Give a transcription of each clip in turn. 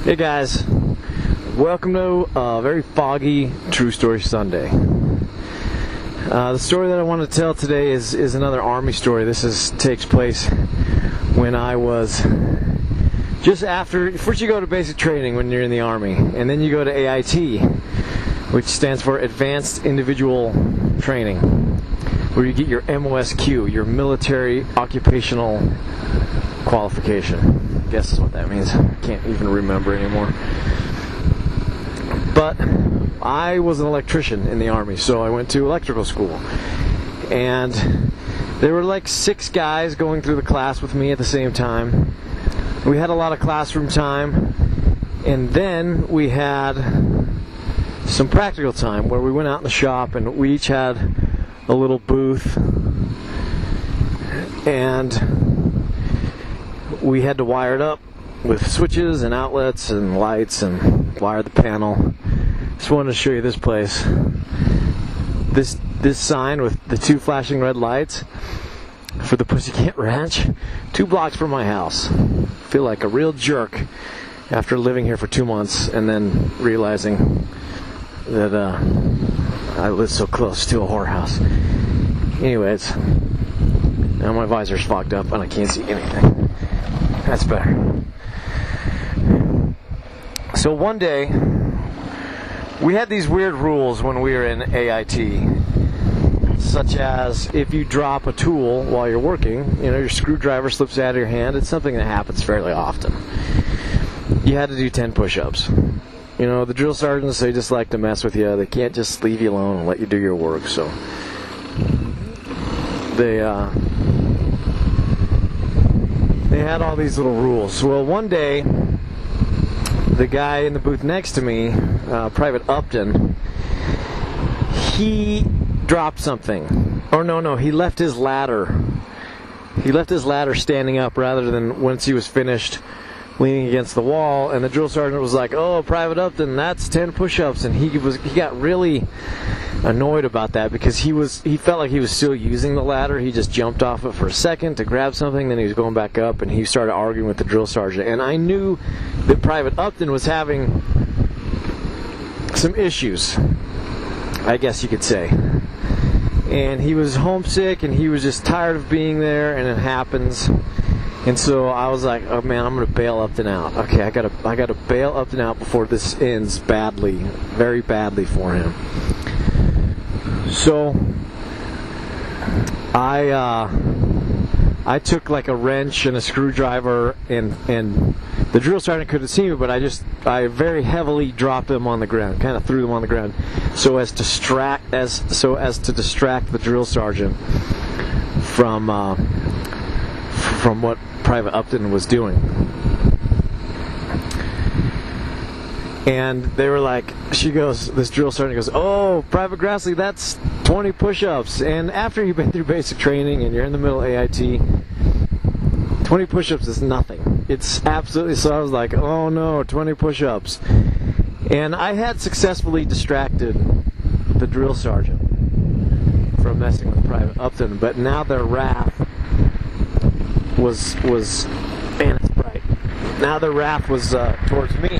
Hey guys, welcome to a very foggy True Story Sunday. The story that I want to tell today is another Army story. This takes place when I was just after. First you go to basic training when you're in the Army, and then you go to AIT, which stands for Advanced Individual Training, where you get your MOSQ, your Military Occupational Qualification. I guess is what that means. I can't even remember anymore. But I was an electrician in the Army, so I went to electrical school. And there were like 6 guys going through the class with me at the same time. We had a lot of classroom time, and then we had some practical time where we went out in the shop and we each had a little booth, and we had to wire it up with switches and outlets and lights and wire the panel. Just wanted to show you this place. This sign with the 2 flashing red lights for the Pussycat Ranch, 2 blocks from my house. I feel like a real jerk after living here for 2 months and then realizing that I live so close to a whorehouse. Anyways, now my visor's fogged up and I can't see anything. That's better. So one day, we had these weird rules when we were in AIT, such as if you drop a tool while you're working, your screwdriver slips out of your hand. It's something that happens fairly often. You had to do 10 push-ups. The drill sergeants, they just like to mess with you. They can't just leave you alone and let you do your work, so they had all these little rules. Well, one day, the guy in the booth next to me, Private Upton, he dropped something. Or no, he left his ladder. He left his ladder standing up rather than once he was finished leaning against the wall, and the drill sergeant was like, "Oh, Private Upton, that's 10 push-ups," and he got really annoyed about that because he felt like he was still using the ladder. He just jumped off it for a second to grab something, then he was going back up, and he started arguing with the drill sergeant. And I knew that Private Upton was having some issues, I guess you could say. And he was homesick, and he was just tired of being there, and it happens. And so I was like, "Oh man, I'm gonna bail Upton out. Okay, I gotta bail Upton out before this ends badly, very badly for him." So I took like a wrench and a screwdriver, and the drill sergeant couldn't see me, but I very heavily dropped them on the ground, kind of threw them on the ground, so as to distract the drill sergeant from what Private Upton was doing. And they were like, this drill sergeant goes, "Oh, Private Grassley, that's 20 push-ups." And after you've been through basic training and you're in the middle of AIT, 20 push-ups is nothing. It's absolutely, so I was like, "Oh no, 20 push-ups." And I had successfully distracted the drill sergeant from messing with Private Upton, but now their wrath was man, it's bright. Now their wrath was towards me.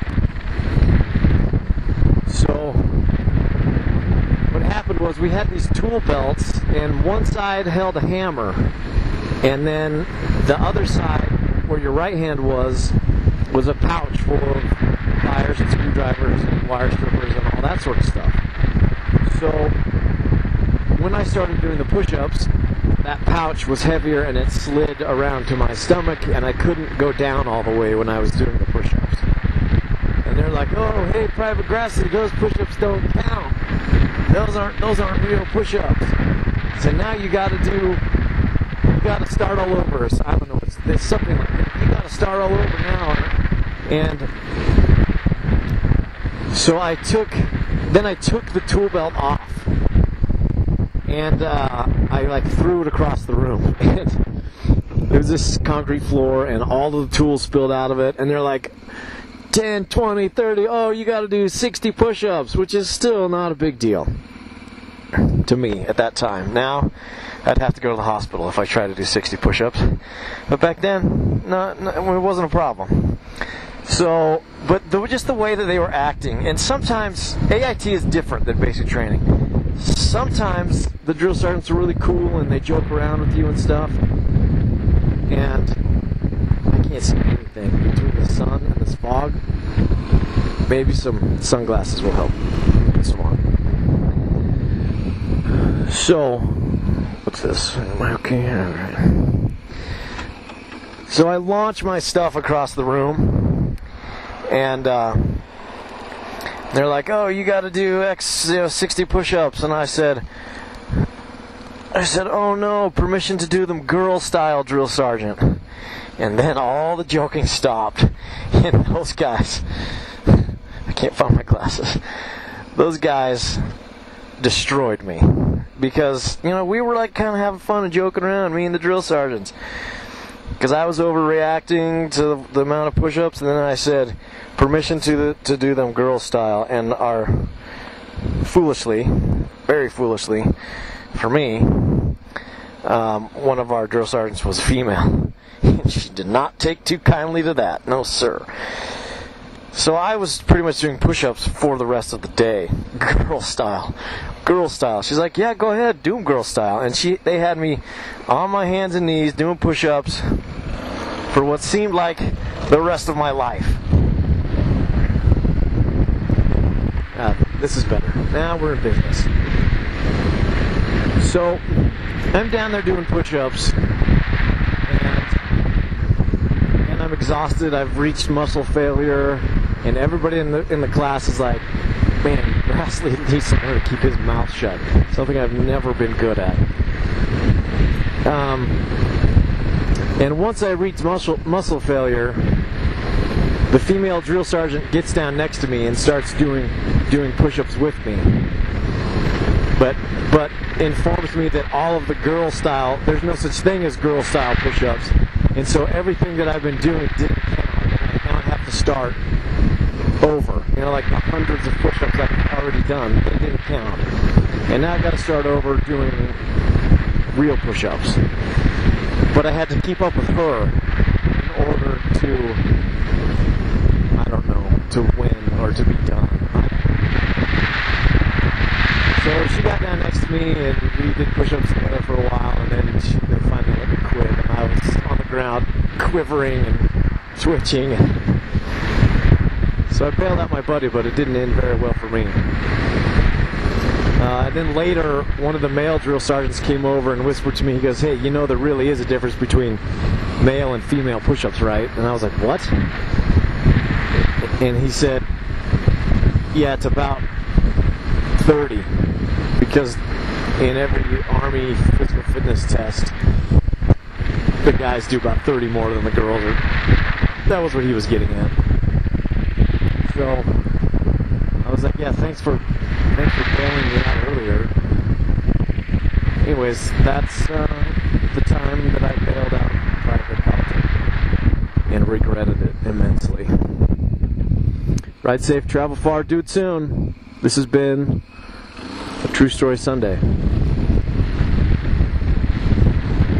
So what happened was we had these tool belts, and one side held a hammer, and then the other side, where your right hand was a pouch full of pliers and screwdrivers and wire strippers and all that sort of stuff. So when I started doing the push-ups, that pouch was heavier and it slid around to my stomach, and I couldn't go down all the way when I was doing the push-ups. And they're like, "Oh, hey, Private Grassley, those push-ups don't count. Those aren't real push-ups. So now you gotta start all over." So I don't know, it's something like that. You gotta start all over now. And so I took the tool belt off, and I threw it across the room. And there was this concrete floor, and all of the tools spilled out of it, and they're like, 10, 20, 30, oh, you got to do 60 push-ups, which is still not a big deal to me at that time. Now, I'd have to go to the hospital if I tried to do 60 push-ups. But back then, no, it wasn't a problem. So, but just the way that they were acting, and sometimes AIT is different than basic training. Sometimes the drill sergeants are really cool and they joke around with you and stuff, and I can't see anything between the sun and this fog. Maybe some sunglasses will help. Put some on. So, what's this? Am I okay? All right. So I launch my stuff across the room, and they're like, "Oh, you got to do 60 push-ups," and I said, "Oh no, permission to do them girl-style, drill sergeant." And then all the joking stopped, and those guys, I can't find my glasses. Those guys destroyed me because we were like kind of having fun and joking around, me and the drill sergeants. Because I was overreacting to the amount of push-ups, and then I said, permission to do them girl style, and our foolishly, very foolishly, for me, one of our drill sergeants was female, and she did not take too kindly to that, no sir. So I was pretty much doing push-ups for the rest of the day, girl style. She's like, "Yeah, go ahead, do them girl style," and they had me on my hands and knees doing push-ups for what seemed like the rest of my life. This is better. Now we're in business. So I'm down there doing push-ups, and I'm exhausted. I've reached muscle failure, and everybody in the class is like, "Man, Grassley needs to learn to keep his mouth shut." Something I've never been good at. And once I reach muscle failure, the female drill sergeant gets down next to me and starts doing push-ups with me. But informs me that all of the girl style, there's no such thing as girl style push-ups, and so everything that I've been doing didn't count. And I now have to start over. Like the hundreds of push-ups I've already done, they didn't count. And now I've got to start over doing real push-ups. But I had to keep up with her in order to, I don't know, to win or to be done. So she got down next to me and we did push-ups together for a while, and then they finally let me quit, and I was on the ground quivering and twitching. So I bailed out my buddy, but it didn't end very well for me. And then later, one of the male drill sergeants came over and whispered to me, he goes, "Hey, there really is a difference between male and female push-ups, right?" And I was like, "What?" And he said, "Yeah, it's about 30. Because in every Army physical fitness test, the guys do about 30 more than the girls." That was what he was getting at. So I was like, "Yeah, thanks for bailing me out earlier." Anyways, that's the time that I bailed out private helicopter and regretted it immensely. Ride safe, travel far, do it soon. This has been a True Story Sunday.